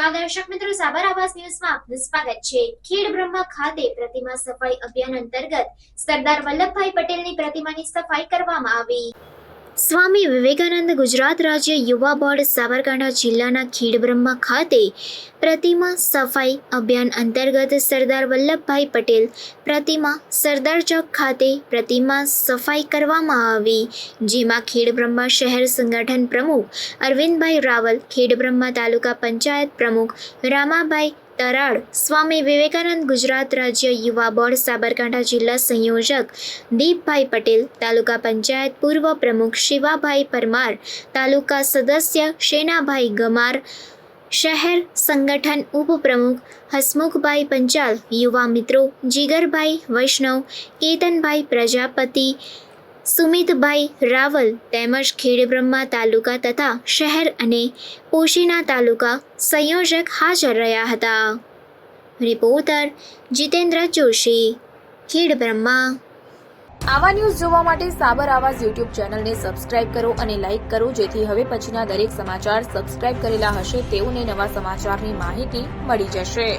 નમસ્કાર દર્શક મિત્રો, સાબર આવાસ ન્યૂઝમાં આપનું સ્વાગત છે। ખેડ બ્રહ્મા ખાતે પ્રતિમા સફાઈ અભિયાન અંતર્ગત સરદાર વલ્લભભાઈ પટેલની પ્રતિમાની સફાઈ કરવામાં આવી। સ્વામી વિવેકાનંદ ગુજરાત રાજ્ય યુવા બોર્ડ સાબરકાંઠા જિલ્લાના ખેડ બ્રહ્મા ખાતે પ્રતિમા સફાઈ અભિયાન અંતર્ગત સરદાર વલ્લભભાઈ પટેલ પ્રતિમા સરદાર ચોક ખાતે પ્રતિમા સફાઈ કરવામાં આવી, જેમાં ખેડ બ્રહ્મા શહેર સંગઠન પ્રમુખ અરવિંદભાઈ રાવલ, ખેડ બ્રહ્મા તાલુકા પંચાયત પ્રમુખ રામાભાઈ તરાડ, સ્વામી વિવેકાનંદ ગુજરાત રાજ્ય યુવા બોર્ડ સાબરકાંઠા જિલ્લા સંયોજક દીપભાઈ પટેલ, તાલુકા પંચાયત પૂર્વ પ્રમુખ શિવાભાઈ પરમાર, તાલુકા સદસ્ય શેનાભાઈ ગમાર, શહેર સંગઠન ઉપપ્રમુખ હસમુખભાઈ પંચાલ, યુવા મિત્રો જીગરભાઈ વૈષ્ણવ, કેતનભાઈ પ્રજાપતિ, સુમિતભાઈ રાવલ તેમજ ખેડ બ્રહ્મા તાલુકા તથા શહેર અને પોશીના તાલુકા સંયોજક હાજર રહ્યા હતા। રિપોર્ટર જીતેન્દ્ર જોશી, ખેડ બ્રહ્મા। આવા ન્યૂઝ જોવા માટે સાબર આવાસ યુટ્યુબ ચેનલને સબસ્ક્રાઇબ કરો અને લાઇક કરો, જેથી હવે પછીના દરેક સમાચાર સબસ્ક્રાઇબ કરેલા હશે તેઓને નવા સમાચારની માહિતી મળી જશે।